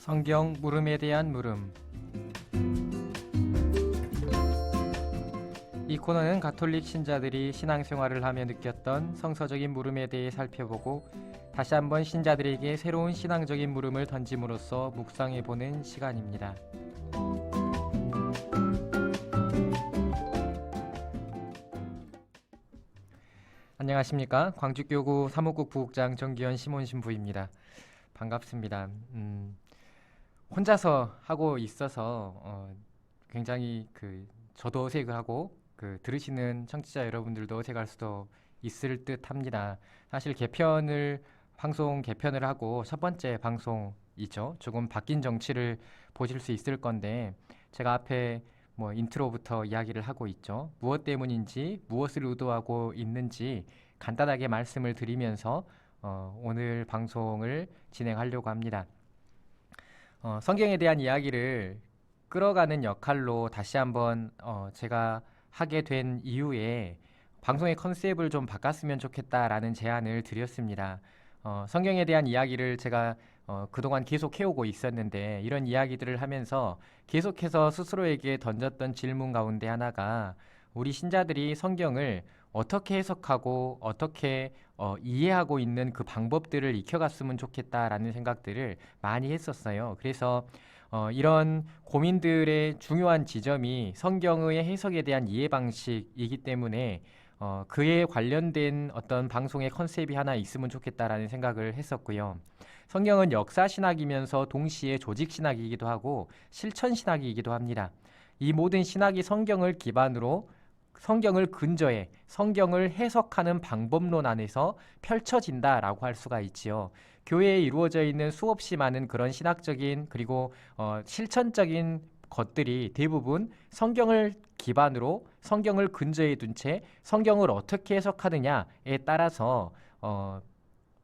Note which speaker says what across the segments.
Speaker 1: 성경 물음에 대한 물음. 이 코너는 가톨릭 신자들이 신앙생활을 하며 느꼈던 성서적인 물음에 대해 살펴보고 다시 한번 신자들에게 새로운 신앙적인 물음을 던짐으로써 묵상해보는 시간입니다. 안녕하십니까? 광주교구 사목국 부국장 정기현 시몬 신부입니다. 반갑습니다. 혼자서 하고 있어서 굉장히 저도 어색을 하고 들으시는 청취자 여러분들도 어색할 수도 있을 듯합니다. 사실 방송 개편을 하고 첫 번째 방송이죠. 조금 바뀐 정치를 보실 수 있을 건데 제가 앞에 인트로부터 이야기를 하고 있죠. 무엇 때문인지 무엇을 의도하고 있는지 간단하게 말씀을 드리면서 오늘 방송을 진행하려고 합니다. 성경에 대한 이야기를 끌어가는 역할로 다시 한번 제가 하게 된 이후에 방송의 컨셉을 좀 바꿨으면 좋겠다라는 제안을 드렸습니다. 성경에 대한 이야기를 제가 그동안 계속 해오고 있었는데 이런 이야기들을 하면서 계속해서 스스로에게 던졌던 질문 가운데 하나가 우리 신자들이 성경을 어떻게 해석하고 어떻게 이해하고 있는 그 방법들을 익혀갔으면 좋겠다라는 생각들을 많이 했었어요. 그래서 이런 고민들의 중요한 지점이 성경의 해석에 대한 이해 방식이기 때문에 그에 관련된 어떤 방송의 컨셉이 하나 있으면 좋겠다라는 생각을 했었고요. 성경은 역사 신학이면서 동시에 조직 신학이기도 하고 실천 신학이기도 합니다. 이 모든 신학이 성경을 기반으로 성경을 근저해 성경을 해석하는 방법론 안에서 펼쳐진다라고 할 수가 있지요. 교회에 이루어져 있는 수없이 많은 그런 신학적인 그리고 실천적인 것들이 대부분 성경을 기반으로 성경을 근저에 둔 채 성경을 어떻게 해석하느냐에 따라서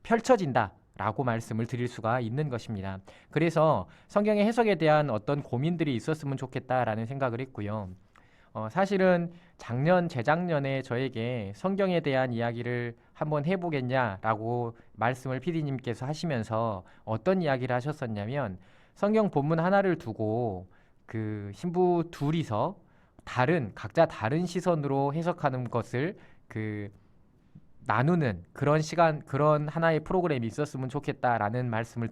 Speaker 1: 펼쳐진다라고 말씀을 드릴 수가 있는 것입니다. 그래서 성경의 해석에 대한 어떤 고민들이 있었으면 좋겠다라는 생각을 했고요. 사실은 재작년에 저에게 성경에 대한 이야기를 한번 해보겠냐라고 말씀을 PD님께서 하시면서 어떤 이야기를 하셨었냐면 성경 본문 하나를 두고 그 신부 둘이서 각자 다른 시선으로 해석하는 것을 나누는 그런 시간, 그런 하나의 프로그램이 있었으면 좋겠다라는 말씀을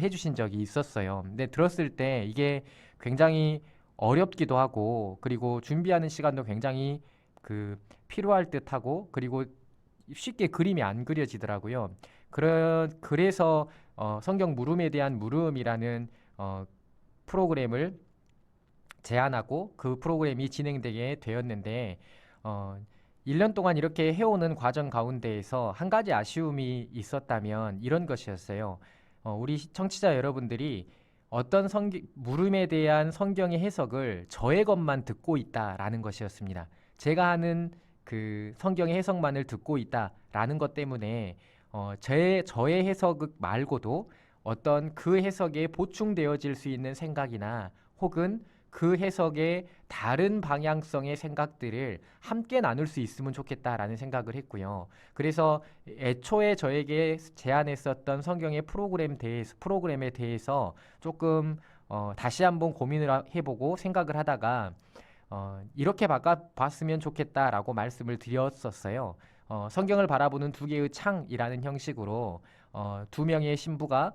Speaker 1: 해주신 적이 있었어요. 근데 들었을 때 이게 굉장히 어렵기도 하고 그리고 준비하는 시간도 굉장히 필요할 듯하고 그리고 쉽게 그림이 안 그려지더라고요. 그래서 성경 물음에 대한 물음이라는 프로그램을 제안하고 그 프로그램이 진행되게 되었는데 1년 동안 이렇게 해오는 과정 가운데에서 한 가지 아쉬움이 있었다면 이런 것이었어요. 우리 청취자 여러분들이 어떤 물음에 대한 성경의 해석을 저의 것만 듣고 있다라는 것이었습니다. 제가 하는 그 성경의 해석만을 듣고 있다라는 것 때문에 저의 해석 말고도 어떤 그 해석에 보충되어질 수 있는 생각이나 혹은 그 해석의 다른 방향성의 생각들을 함께 나눌 수 있으면 좋겠다라는 생각을 했고요. 그래서 애초에 저에게 제안했었던 성경의 프로그램에 대해서 조금 다시 한번 고민을 해보고 생각을 하다가 이렇게 바꿔봤으면 좋겠다라고 말씀을 드렸었어요. 성경을 바라보는 두 개의 창이라는 형식으로 두 명의 신부가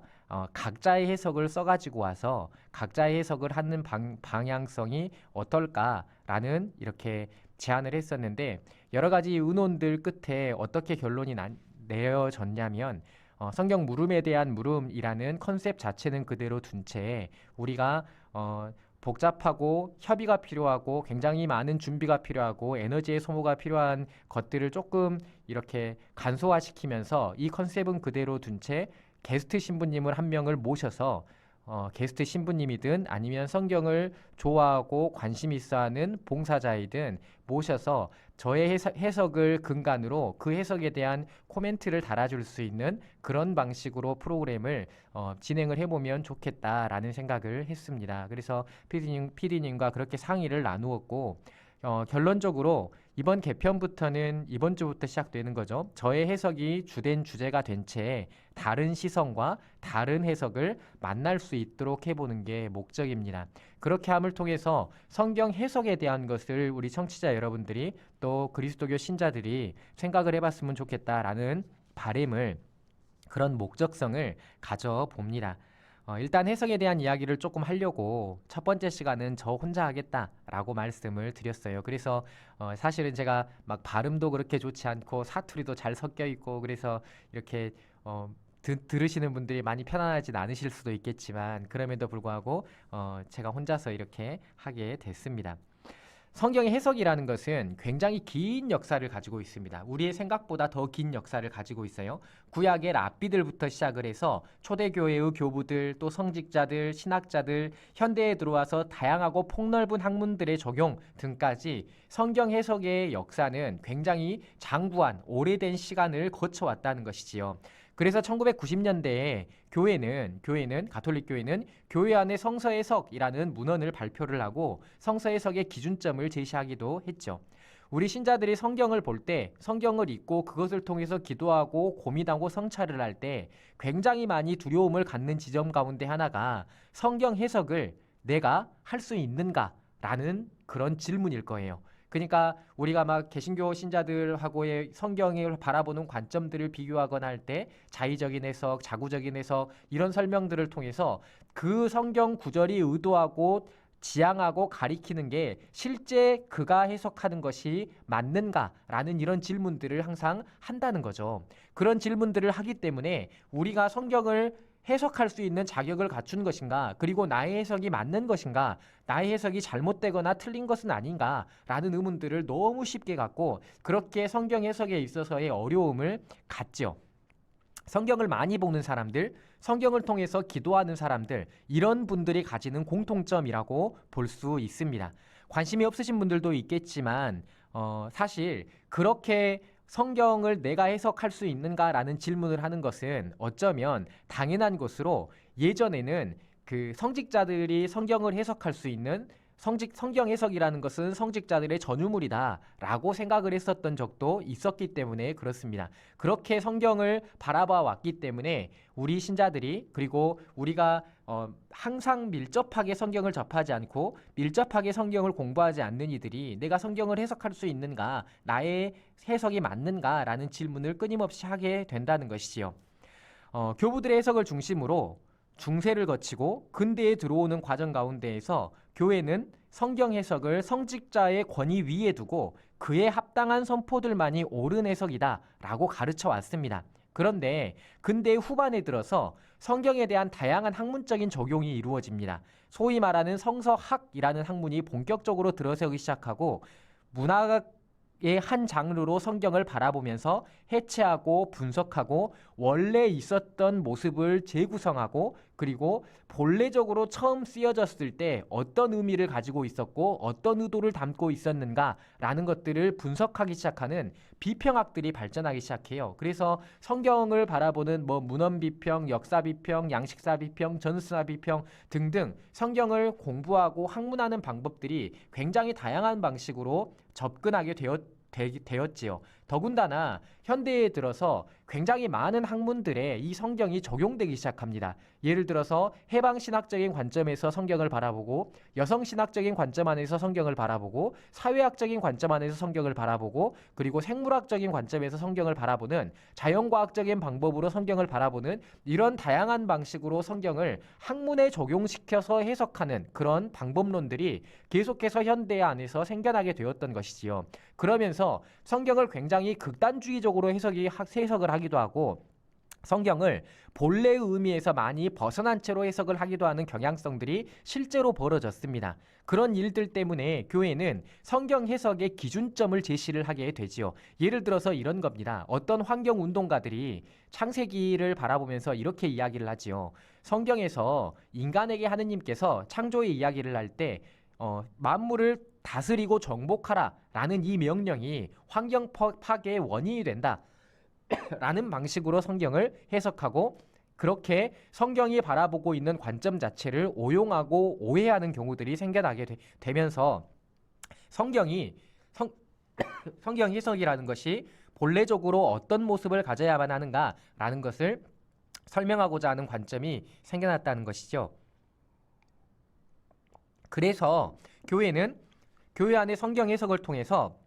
Speaker 1: 각자의 해석을 써가지고 와서 각자의 해석을 하는 방향성이 어떨까라는 이렇게 제안을 했었는데 여러 가지 의논들 끝에 어떻게 결론이 내어졌냐면 성경 물음에 대한 물음이라는 컨셉 자체는 그대로 둔 채 우리가 복잡하고 협의가 필요하고 굉장히 많은 준비가 필요하고 에너지의 소모가 필요한 것들을 조금 이렇게 간소화시키면서 이 컨셉은 그대로 둔 채 게스트 신부님을 한 명을 모셔서 게스트 신부님이든 아니면 성경을 좋아하고 관심 있어하는 봉사자이든 모셔서 저의 해석을 근간으로 그 해석에 대한 코멘트를 달아줄 수 있는 그런 방식으로 프로그램을 진행을 해보면 좋겠다라는 생각을 했습니다. 그래서 PD님과 그렇게 상의를 나누었고 결론적으로 이번 개편부터는 이번 주부터 시작되는 거죠. 저의 해석이 주된 주제가 된 채 다른 시선과 다른 해석을 만날 수 있도록 해보는 게 목적입니다. 그렇게 함을 통해서 성경 해석에 대한 것을 우리 청취자 여러분들이 또 그리스도교 신자들이 생각을 해봤으면 좋겠다라는 바람을, 그런 목적성을 가져봅니다. 일단 해석에 대한 이야기를 조금 하려고 첫 번째 시간은 저 혼자 하겠다라고 말씀을 드렸어요. 그래서 사실은 제가 막 발음도 그렇게 좋지 않고 사투리도 잘 섞여 있고, 그래서 이렇게 들으시는 분들이 많이 편안하진 않으실 수도 있겠지만, 그럼에도 불구하고 제가 혼자서 이렇게 하게 됐습니다. 성경의 해석이라는 것은 굉장히 긴 역사를 가지고 있습니다. 우리의 생각보다 더 긴 역사를 가지고 있어요. 구약의 랍비들부터 시작을 해서 초대교회의 교부들, 또 성직자들, 신학자들, 현대에 들어와서 다양하고 폭넓은 학문들의 적용 등까지 성경 해석의 역사는 굉장히 장구한 오래된 시간을 거쳐왔다는 것이지요. 그래서 1990년대에 교회는 가톨릭 교회는 교회 안에 성서 해석이라는 문헌을 발표를 하고 성서 해석의 기준점을 제시하기도 했죠. 우리 신자들이 성경을 볼 때, 성경을 읽고 그것을 통해서 기도하고 고민하고 성찰을 할 때 굉장히 많이 두려움을 갖는 지점 가운데 하나가 성경 해석을 내가 할 수 있는가라는 그런 질문일 거예요. 그러니까 우리가 막 개신교 신자들하고의 성경을 바라보는 관점들을 비교하거나 할 때 자의적인 해석, 자구적인 해석 이런 설명들을 통해서 그 성경 구절이 의도하고 지향하고 가리키는 게 실제 그가 해석하는 것이 맞는가라는 이런 질문들을 항상 한다는 거죠. 그런 질문들을 하기 때문에 우리가 성경을 해석할 수 있는 자격을 갖춘 것인가, 그리고 나의 해석이 맞는 것인가, 나의 해석이 잘못되거나 틀린 것은 아닌가 라는 의문들을 너무 쉽게 갖고 그렇게 성경 해석에 있어서의 어려움을 갖죠. 성경을 많이 보는 사람들, 성경을 통해서 기도하는 사람들, 이런 분들이 가지는 공통점이라고 볼 수 있습니다. 관심이 없으신 분들도 있겠지만 사실 그렇게 성경을 내가 해석할 수 있는가라는 질문을 하는 것은 어쩌면 당연한 것으로, 예전에는 그 성직자들이 성경을 해석할 수 있는 성경 해석이라는 것은 성직자들의 전유물이다라고 생각을 했었던 적도 있었기 때문에 그렇습니다. 그렇게 성경을 바라봐 왔기 때문에 우리 신자들이, 그리고 우리가 항상 밀접하게 성경을 접하지 않고 밀접하게 성경을 공부하지 않는 이들이 내가 성경을 해석할 수 있는가, 나의 해석이 맞는가라는 질문을 끊임없이 하게 된다는 것이지요. 교부들의 해석을 중심으로 중세를 거치고 근대에 들어오는 과정 가운데에서 교회는 성경 해석을 성직자의 권위 위에 두고 그에 합당한 선포들만이 옳은 해석이다 라고 가르쳐 왔습니다. 그런데 근대 후반에 들어서 성경에 대한 다양한 학문적인 적용이 이루어집니다. 소위 말하는 성서학이라는 학문이 본격적으로 들어서기 시작하고 문학의 한 장르로 성경을 바라보면서 해체하고 분석하고 원래 있었던 모습을 재구성하고, 그리고 본래적으로 처음 쓰여졌을 때 어떤 의미를 가지고 있었고 어떤 의도를 담고 있었는가라는 것들을 분석하기 시작하는 비평학들이 발전하기 시작해요. 그래서 성경을 바라보는 문헌 비평, 역사 비평, 양식사 비평, 전수사 비평 등등 성경을 공부하고 학문하는 방법들이 굉장히 다양한 방식으로 접근하게 되었지요. 더군다나 현대에 들어서 굉장히 많은 학문들에 이 성경이 적용되기 시작합니다. 예를 들어서 해방신학적인 관점에서 성경을 바라보고, 여성신학적인 관점 안에서 성경을 바라보고, 사회학적인 관점 안에서 성경을 바라보고, 그리고 생물학적인 관점에서 성경을 바라보는, 자연과학적인 방법으로 성경을 바라보는, 이런 다양한 방식으로 성경을 학문에 적용시켜서 해석하는 그런 방법론들이 계속해서 현대 안에서 생겨나게 되었던 것이지요. 그러면서 성경을 굉장히 극단주의적으로 해석을 하기도 하고, 성경을 본래의 의미에서 많이 벗어난 채로 해석을 하기도 하는 경향성들이 실제로 벌어졌습니다. 그런 일들 때문에 교회는 성경 해석의 기준점을 제시를 하게 되지요. 예를 들어서 이런 겁니다. 어떤 환경운동가들이 창세기를 바라보면서 이렇게 이야기를 하지요. 성경에서 인간에게 하느님께서 창조의 이야기를 할 때 만물을 다스리고 정복하라 라는 이 명령이 환경 파괴의 원인이 된다 라는 방식으로 성경을 해석하고, 그렇게 성경이 바라보고 있는 관점 자체를 오용하고 오해하는 경우들이 생겨나게 되면서 성경이 성, 성경 해석이라는 것이 본래적으로 어떤 모습을 가져야만 하는가라는 것을 설명하고자 하는 관점이 생겨났다는 것이죠. 그래서 교회는 교회 안의 성경 해석을 통해서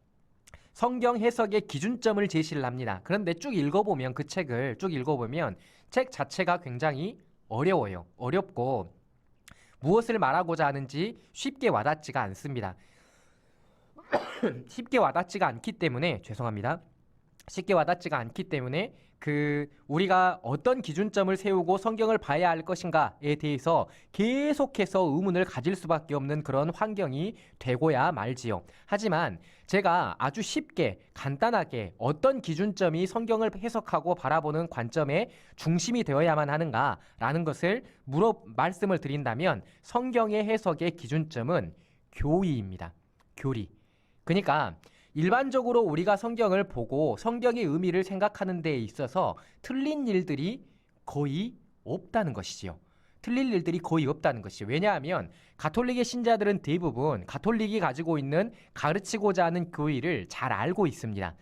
Speaker 1: 성경 해석의 기준점을 제시를 합니다. 그런데 쭉 읽어보면 그 책을 쭉 읽어보면 책 자체가 굉장히 어려워요. 어렵고 무엇을 말하고자 하는지 쉽게 와닿지가 않습니다. 쉽게 와닿지가 않기 때문에 죄송합니다. 쉽게 와닿지가 않기 때문에 우리가 어떤 기준점을 세우고 성경을 봐야 할 것인가에 대해서 계속해서 의문을 가질 수밖에 없는 그런 환경이 되고야 말지요. 하지만 제가 아주 쉽게 간단하게 어떤 기준점이 성경을 해석하고 바라보는 관점의 중심이 되어야만 하는가라는 것을 말씀을 드린다면 성경의 해석의 기준점은 교리입니다. 교리. 그러니까 일반적으로 우리가 성경을 보고 성경의 의미를 생각하는 데에 있어서 틀린 일들이 거의 없다는 것이지요. 틀릴 일들이 거의 없다는 것이죠. 왜냐하면 가톨릭의 신자들은 대부분 가톨릭이 가지고 있는 가르치고자 하는 교리를 잘 알고 있습니다.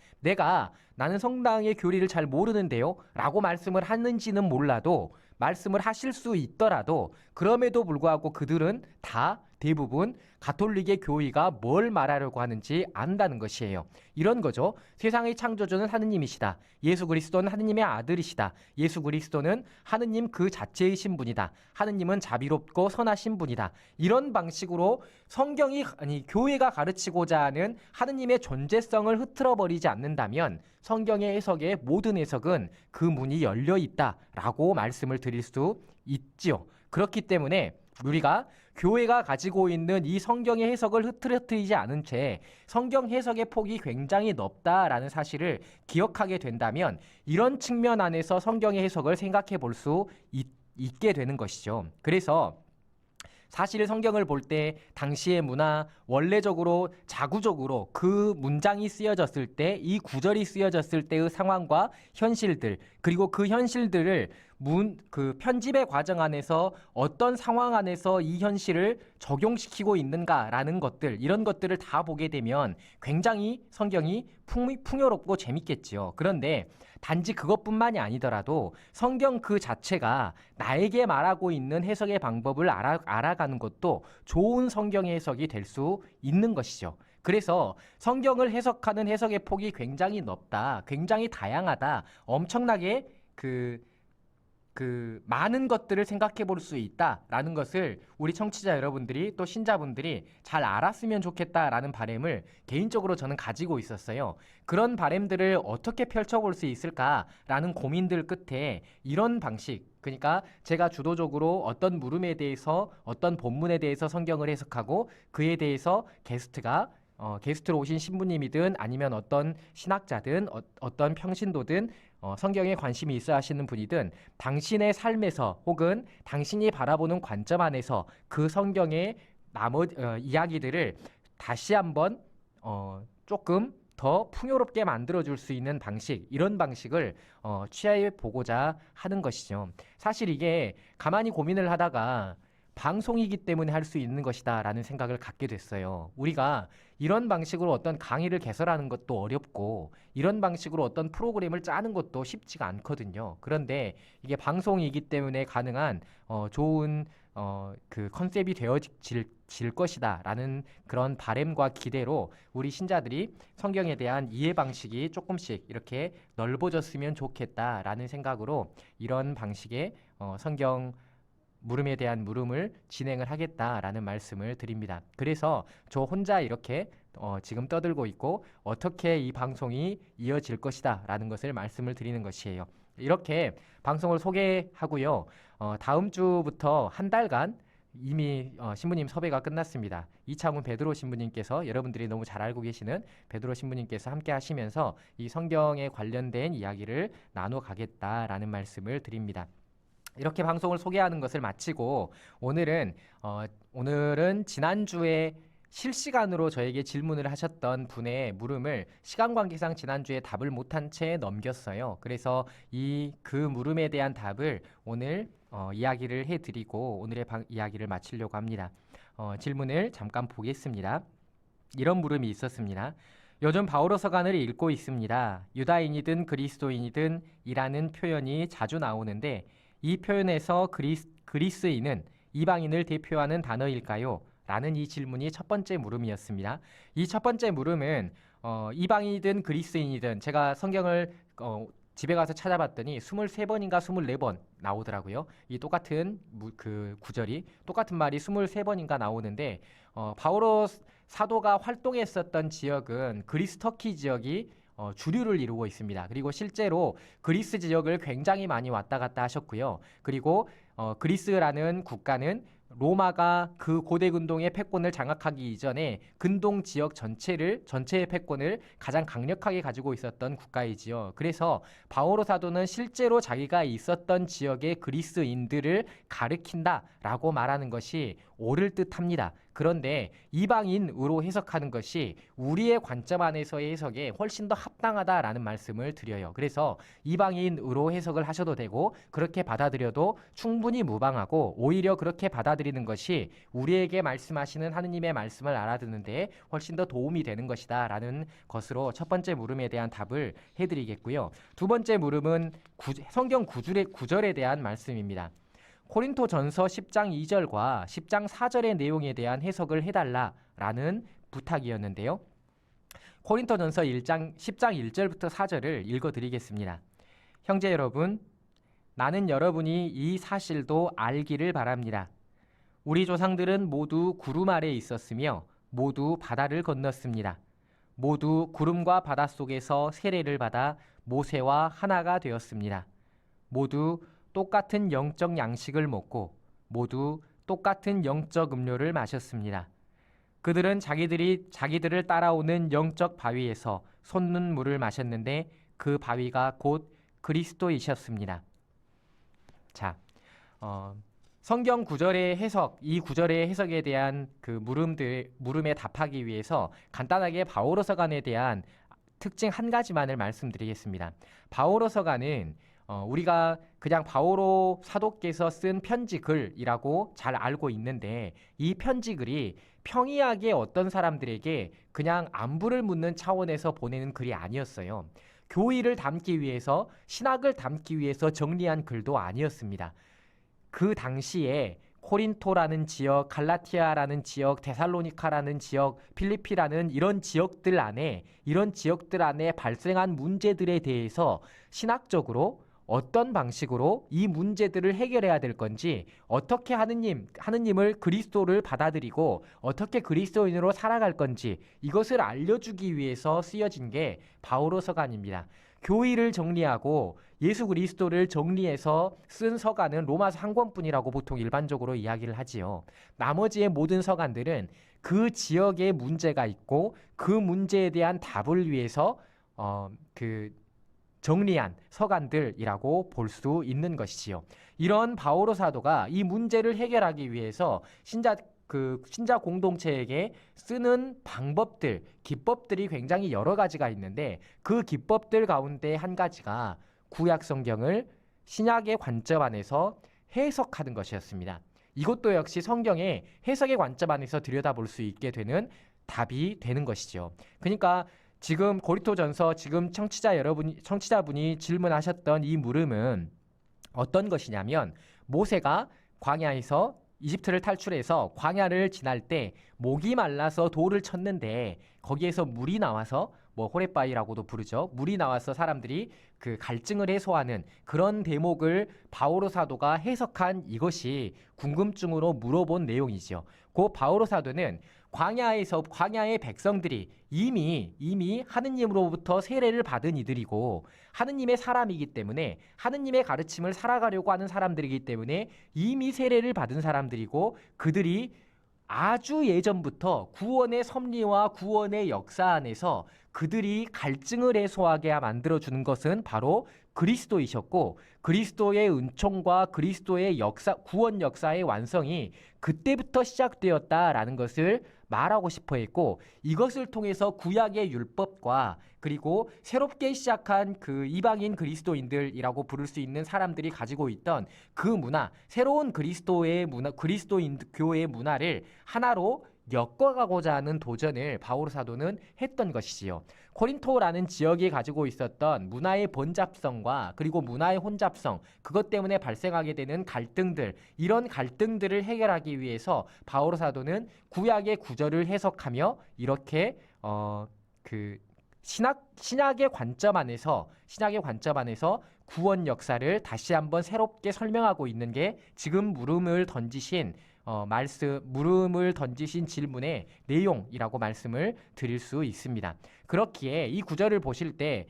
Speaker 1: 나는 성당의 교리를 잘 모르는데요 라고 말씀을 하는지는 몰라도 말씀을 하실 수 있더라도 그럼에도 불구하고 그들은 다 대부분 가톨릭의 교리가 뭘 말하려고 하는지 안다는 것이에요. 이런 거죠. 세상의 창조주는 하느님이시다. 예수 그리스도는 하느님의 아들이시다. 예수 그리스도는 하느님 그 자체이신 분이다. 하느님은 자비롭고 선하신 분이다. 이런 방식으로 교회가 가르치고자 하는 하느님의 존재성을 흐트러버리지 않는다면 성경의 해석의 모든 해석은 그 문이 열려 있다라고 말씀을 드릴 수 있지요. 그렇기 때문에 우리가 교회가 가지고 있는 이 성경의 해석을 흐트러뜨리지 않은 채 성경 해석의 폭이 굉장히 넓다라는 사실을 기억하게 된다면 이런 측면 안에서 성경의 해석을 생각해 볼 수 있게 되는 것이죠. 그래서 사실 성경을 볼 때 당시의 문화, 원래적으로 자구적으로 그 문장이 쓰여졌을 때, 이 구절이 쓰여졌을 때의 상황과 현실들, 그리고 그 현실들을 편집의 과정 안에서 어떤 상황 안에서 이 현실을 적용시키고 있는가라는 것들, 이런 것들을 다 보게 되면 굉장히 성경이 풍요롭고 재밌겠지요. 그런데 단지 그것뿐만이 아니더라도 성경 그 자체가 나에게 말하고 있는 해석의 방법을 알아가는 것도 좋은 성경의 해석이 될 수 있는 것이죠. 그래서 성경을 해석하는 해석의 폭이 굉장히 넓다, 굉장히 다양하다, 엄청나게 많은 것들을 생각해 볼 수 있다라는 것을 우리 청취자 여러분들이 또 신자분들이 잘 알았으면 좋겠다라는 바람을 개인적으로 저는 가지고 있었어요. 그런 바람들을 어떻게 펼쳐볼 수 있을까라는 고민들 끝에 이런 방식, 그러니까 제가 주도적으로 어떤 물음에 대해서 어떤 본문에 대해서 성경을 해석하고 그에 대해서 게스트로 오신 신부님이든 아니면 어떤 신학자든 어떤 평신도든 성경에 관심이 있어 하시는 분이든 당신의 삶에서 혹은 당신이 바라보는 관점 안에서 그 성경의 이야기들을 다시 한번 조금 더 풍요롭게 만들어줄 수 있는 방식, 이런 방식을 취해 보고자 하는 것이죠. 사실 이게 가만히 고민을 하다가 방송이기 때문에 할 수 있는 것이다 라는 생각을 갖게 됐어요. 우리가 이런 방식으로 어떤 강의를 개설하는 것도 어렵고 이런 방식으로 어떤 프로그램을 짜는 것도 쉽지가 않거든요. 그런데 이게 방송이기 때문에 가능한 좋은 그 컨셉이 되어질 것이다 라는 그런 바람과 기대로 우리 신자들이 성경에 대한 이해 방식이 조금씩 이렇게 넓어졌으면 좋겠다라는 생각으로 이런 방식의 성경 물음에 대한 물음을 진행을 하겠다라는 말씀을 드립니다. 그래서 저 혼자 이렇게 지금 떠들고 있고 어떻게 이 방송이 이어질 것이다 라는 것을 말씀을 드리는 것이에요. 이렇게 방송을 소개하고요. 다음 주부터 한 달간 이미 신부님 섭외가 끝났습니다. 이창훈 베드로 신부님께서, 여러분들이 너무 잘 알고 계시는 베드로 신부님께서 함께 하시면서 이 성경에 관련된 이야기를 나눠 가겠다라는 말씀을 드립니다. 이렇게 방송을 소개하는 것을 마치고 오늘은 지난주에 실시간으로 저에게 질문을 하셨던 분의 물음을 시간 관계상 지난주에 답을 못한 채 넘겼어요. 그래서 그 물음에 대한 답을 오늘 이야기를 해드리고 오늘의 이야기를 마치려고 합니다. 질문을 잠깐 보겠습니다. 이런 물음이 있었습니다. 요즘 바오로 서간을 읽고 있습니다. 유다인이든 그리스도인이든 이라는 표현이 자주 나오는데 이 표현에서 그리스인은 이방인을 대표하는 단어일까요? 라는 이 질문이 첫 번째 물음이었습니다. 이 첫 번째 물음은 이방인이든 그리스인이든 제가 성경을 집에 가서 찾아봤더니 23번인가 24번 나오더라고요. 이 똑같은 그 구절이 똑같은 말이 23번인가 나오는데 바오로 사도가 활동했었던 지역은 그리스 터키 지역이 주류를 이루고 있습니다. 그리고 실제로 그리스 지역을 굉장히 많이 왔다 갔다 하셨고요. 그리고 그리스라는 국가는 로마가 그 고대 근동의 패권을 장악하기 이전에 근동 지역 전체의 패권을 가장 강력하게 가지고 있었던 국가이지요. 그래서 바오로 사도는 실제로 자기가 있었던 지역의 그리스인들을 가리킨다라고 말하는 것이 옳을 듯합니다. 그런데 이방인으로 해석하는 것이 우리의 관점 안에서의 해석에 훨씬 더 합당하다라는 말씀을 드려요. 그래서 이방인으로 해석을 하셔도 되고 그렇게 받아들여도 충분히 무방하고 오히려 그렇게 받아들이는 것이 우리에게 말씀하시는 하느님의 말씀을 알아듣는 데 훨씬 더 도움이 되는 것이다 라는 것으로 첫 번째 물음에 대한 답을 해드리겠고요. 두 번째 물음은 성경 구절에 대한 말씀입니다. 고린토전서 10장 2절과 10장 4절의 내용에 대한 해석을 해달라라는 부탁이었는데요. 고린토전서 10장 1절부터 4절을 읽어드리겠습니다. 형제 여러분, 나는 여러분이 이 사실도 알기를 바랍니다. 우리 조상들은 모두 구름 아래 있었으며 모두 바다를 건넜습니다. 모두 구름과 바다 속에서 세례를 받아 모세와 하나가 되었습니다. 모두 똑같은 영적 양식을 먹고 모두 똑같은 영적 음료를 마셨습니다. 그들은 자기들을 따라오는 영적 바위에서 솟는 물을 마셨는데 그 바위가 곧 그리스도이셨습니다. 자, 성경 구절의 해석, 이 구절의 해석에 대한 그 물음에 답하기 위해서 간단하게 바오로 서간에 대한 특징 한 가지만을 말씀드리겠습니다. 바오로 서간은 우리가 그냥 바오로 사도께서 쓴 편지 글이라고 잘 알고 있는데 이 편지 글이 평이하게 어떤 사람들에게 그냥 안부를 묻는 차원에서 보내는 글이 아니었어요. 교의를 담기 위해서, 신학을 담기 위해서 정리한 글도 아니었습니다. 그 당시에 코린토라는 지역, 갈라티아라는 지역, 데살로니카라는 지역, 필리피라는 이런 지역들 안에 발생한 문제들에 대해서 신학적으로 어떤 방식으로 이 문제들을 해결해야 될 건지, 어떻게 하느님을 그리스도를 받아들이고 어떻게 그리스도인으로 살아갈 건지 이것을 알려주기 위해서 쓰여진 게 바오로 서간입니다. 교의를 정리하고 예수 그리스도를 정리해서 쓴 서간은 로마서 한 권뿐이라고 보통 일반적으로 이야기를 하지요. 나머지의 모든 서간들은 그 지역에 문제가 있고 그 문제에 대한 답을 위해서 정리한 서간들이라고 볼 수 있는 것이지요. 이런 바오로 사도가 이 문제를 해결하기 위해서 신자 공동체에게 쓰는 방법들, 기법들이 굉장히 여러 가지가 있는데 그 기법들 가운데 한 가지가 구약 성경을 신약의 관점 안에서 해석하는 것이었습니다. 이것도 역시 성경의 해석의 관점 안에서 들여다볼 수 있게 되는 답이 되는 것이죠. 그러니까 지금 고린토전서 지금 청취자분이 질문하셨던 이 물음은 어떤 것이냐면 모세가 광야에서 이집트를 탈출해서 광야를 지날 때 목이 말라서 돌을 쳤는데 거기에서 물이 나와서 호렙바위라고도 부르죠. 물이 나와서 사람들이 그 갈증을 해소하는 그런 대목을 바오로 사도가 해석한 이것이 궁금증으로 물어본 내용이죠. 그 바오로 사도는 광야의 백성들이 이미 하느님으로부터 세례를 받은 이들이고 하느님의 사람이기 때문에 하느님의 가르침을 살아가려고 하는 사람들이기 때문에 이미 세례를 받은 사람들이고 그들이 아주 예전부터 구원의 섭리와 구원의 역사 안에서 그들이 갈증을 해소하게 만들어주는 것은 바로 그리스도이셨고 그리스도의 은총과 그리스도의 구원 역사의 완성이 그때부터 시작되었다라는 것을 말하고 싶어 했고 이것을 통해서 구약의 율법과 그리고 새롭게 시작한 그 이방인 그리스도인들이라고 부를 수 있는 사람들이 가지고 있던 그 문화, 새로운 그리스도인 교회의 문화를 하나로 엮어가고자 하는 도전을 바오로 사도는 했던 것이지요. 코린토라는 지역이 가지고 있었던 문화의 번잡성과 그리고 문화의 혼잡성, 그것 때문에 발생하게 되는 갈등들, 이런 갈등들을 해결하기 위해서 바오로 사도는 구약의 구절을 해석하며 이렇게 그 신약의 관점 안에서 구원 역사를 다시 한번 새롭게 설명하고 있는 게 지금 물음을 던지신 질문의 내용이라고 말씀을 드릴 수 있습니다. 그렇기에 이 구절을 보실 때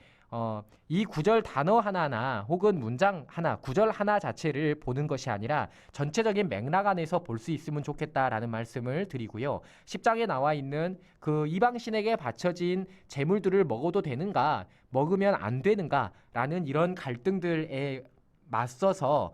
Speaker 1: 이 구절 단어 하나하나 혹은 문장 하나, 구절 하나 자체를 보는 것이 아니라 전체적인 맥락 안에서 볼 수 있으면 좋겠다라는 말씀을 드리고요. 10장에 나와 있는 그 이방신에게 바쳐진 제물들을 먹어도 되는가, 먹으면 안 되는가라는 이런 갈등들에 맞서서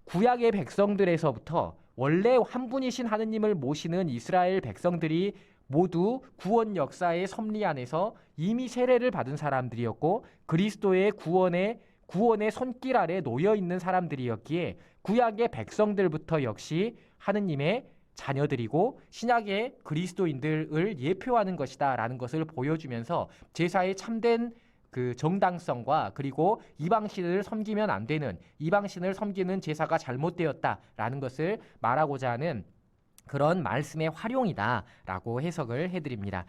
Speaker 1: 구약의 백성들에서부터 원래 한 분이신 하느님을 모시는 이스라엘 백성들이 모두 구원 역사의 섭리 안에서 이미 세례를 받은 사람들이었고 그리스도의 구원의 손길 아래 놓여 있는 사람들이었기에 구약의 백성들부터 역시 하느님의 자녀들이고 신약의 그리스도인들을 예표하는 것이다라는 것을 보여주면서 제사의 참된 그 정당성과 그리고 이방신을 섬기면 안 되는, 이방신을 섬기는 제사가 잘못되었다라는 것을 말하고자 하는 그런 말씀의 활용이다라고 해석을 해드립니다.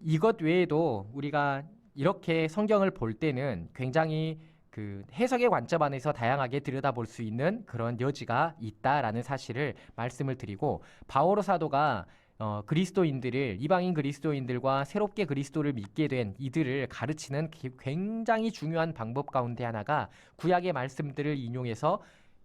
Speaker 1: 이것 외에도 우리가 이렇게 성경을 볼 때는 굉장히 그 해석의 관점 안에서 다양하게 들여다볼 수 있는 그런 여지가 있다라는 사실을 말씀을 드리고, 바오로 사도가 이방인 그리스도인들과 새롭게 그리스도를 믿게 된 이들을 가르치는 굉장히 중요한 방법 가운데 하나가 구약의 말씀들을 인용해서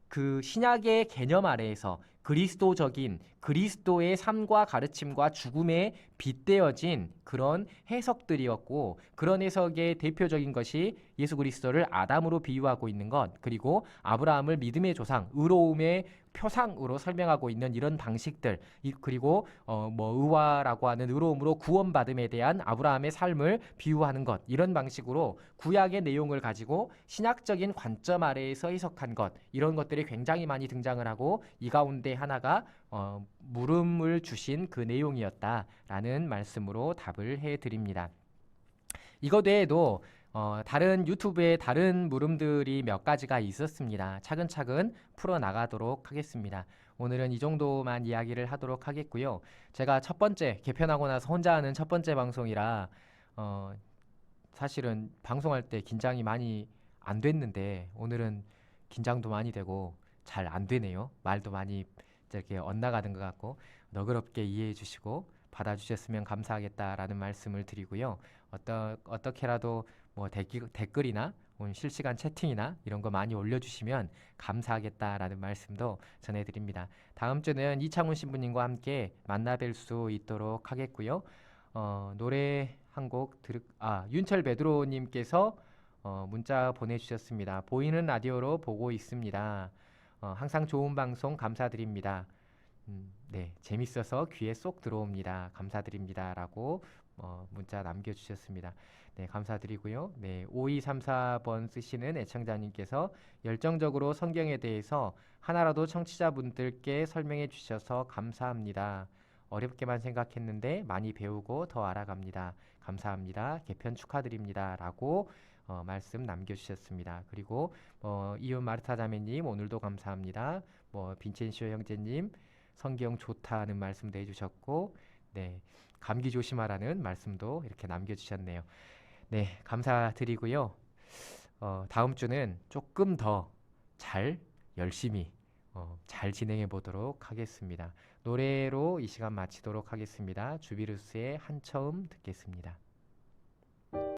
Speaker 1: 그 신약의 개념 아래에서 그리스도적인 그리스도의 삶과 가르침과 죽음에 빗대어진 그런 해석들이었고, 그런 해석의 대표적인 것이 예수 그리스도를 아담으로 비유하고 있는 것, 그리고 아브라함을 믿음의 조상, 의로움의 표상으로 설명하고 있는 이런 방식들, 그리고 의와라고 하는 의로움으로 구원받음에 대한 아브라함의 삶을 비유하는 것, 이런 방식으로 구약의 내용을 가지고 신약적인 관점 아래에서 해석한 것, 이런 것들이 굉장히 많이 등장을 하고 이 가운데 하나가 물음을 주신 그 내용이었다라는 말씀으로 답을 해드립니다. 이것 외에도 다른 유튜브에 다른 물음들이 몇 가지가 있었습니다. 차근차근 풀어나가도록 하겠습니다. 오늘은 이 정도만 이야기를 하도록 하겠고요. 제가 첫 번째 개편하고 나서 혼자 하는 첫 번째 방송이라 사실은 방송할 때 긴장이 많이 안 됐는데 오늘은 긴장도 많이 되고 잘 안 되네요. 말도 많이 이렇게 엇나가는 것 같고, 너그럽게 이해해 주시고 받아주셨으면 감사하겠다라는 말씀을 드리고요. 어떻게라도 뭐 댓글이나 실시간 채팅이나 이런 거 많이 올려주시면 감사하겠다라는 말씀도 전해드립니다. 다음 주는 이창훈 신부님과 함께 만나뵐 수 있도록 하겠고요. 노래 한 곡 윤철 베드로님께서 문자 보내주셨습니다. 보이는 라디오로 보고 있습니다. 항상 좋은 방송 감사드립니다. 네, 재밌어서 귀에 쏙 들어옵니다. 감사드립니다. 라고 문자 남겨주셨습니다. 네, 감사드리고요. 네, 5234번 쓰시는 애청자님께서 열정적으로 성경에 대해서 하나라도 청취자분들께 설명해 주셔서 감사합니다. 어렵게만 생각했는데 많이 배우고 더 알아갑니다. 감사합니다. 개편 축하드립니다. 라고 말씀 남겨주셨습니다. 그리고 이웃 마르타 자매님 오늘도 감사합니다. 빈첸시오 형제님 성경 좋다는 말씀도 해주셨고, 네, 감기 조심하라는 말씀도 이렇게 남겨주셨네요. 네, 감사드리고요. 다음 주는 조금 더 열심히 잘 진행해 보도록 하겠습니다. 노래로 이 시간 마치도록 하겠습니다. 주비루스의 한처음 듣겠습니다.